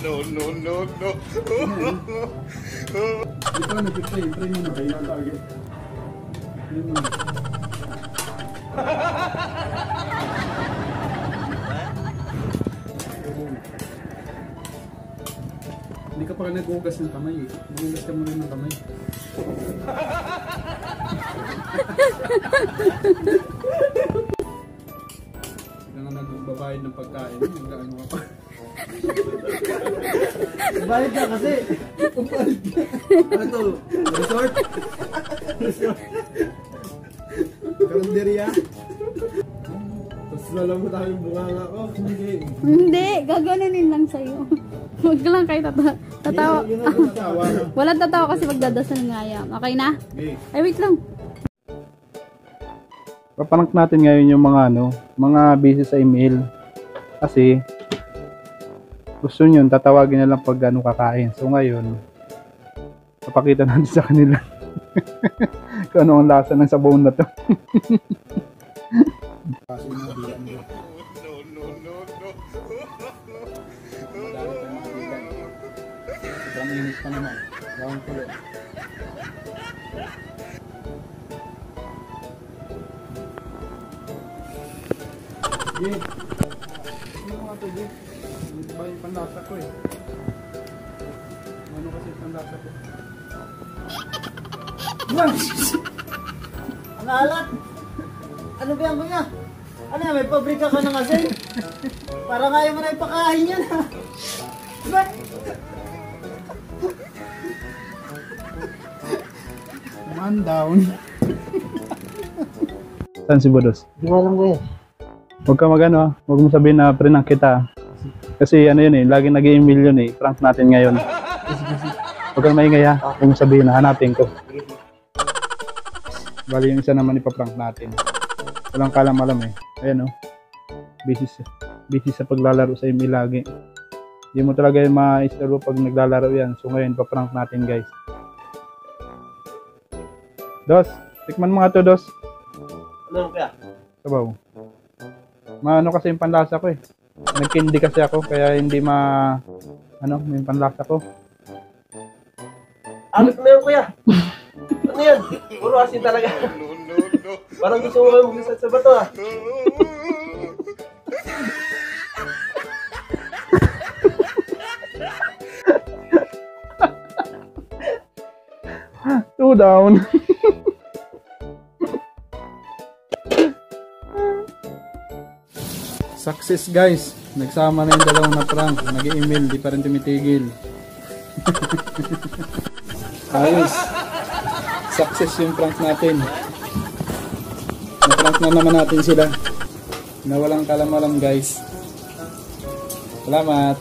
No, no, no, no. Ito, nag-play. Try mo na kayo ang target. Try mo na. Hindi ka pa nag-ugas ng kamay eh. Mag-ugas ka muna ng kamay. Hindi nga nagbabayad ng pagkain. Nag-ano ka pa. Bayad ka kasi. Bayad ka. Ano to? Resort? Resort? Kalenderya? Tapos lalang mo tayong bunganga ko. Hindi, gaganunin lang sa'yo. Huwag lang kayo tatawa. Walang tatawa kasi magdadasal nga yan. Okay na? Ay, wait lang. Papanang natin ngayon yung mga busy sa email. Kasi gusto nyo, tatawagin na lang pag kakain. So ngayon, papakita natin sa kanila kung ano ang lasa ng sabaw na to. No, no, no, no. Sobrang init pa naman. Gawang tuloy. Gid. Ano nga ito, Gid? Hindi ba yung panlasa ko eh? Ano kasi yung panlasa ko? Ang alat! Ano ba yan kuya? Ano yan? May pabrika ka ng asin? Parang ayaw mo na ipakain yan ha? Diba? Man down. Saan si Bodos? Di ba alam ko yan? Huwag ka magano, huwag mo sabihin na prank kita. Kasi ano yun eh, lagi nag-i-email yun eh, prank natin ngayon. Huwag kang maingay ha, huwag mo sabihin na hanapin ko. Bali yung isa naman ipaprank natin. Walang kalam-alam eh. Ayan oh, busy sa paglalaro sa email lagi. Hindi mo talaga yung ma-istorbo pag naglalaro yan. So ngayon, ipaprank natin guys. Dos, tikman mo nga to Dos. Ano kaya? Sabaw. Maano kasi yung panlasa ko eh. Nagkindi kasi ako kaya hindi yung panlasa ko. Alat na yun kuya! Ano yan? Puro asin talaga. No, no, no. Parang gusto mo kayo mag-isat sa bato ah. Two down. Success guys. Nagsama na yung dalawang na prank. Nag-email, di pa rin tumitigil. Ayos. Success yung prank natin. Na-prank na naman natin sila. Na walang kalam-alam guys. Salamat.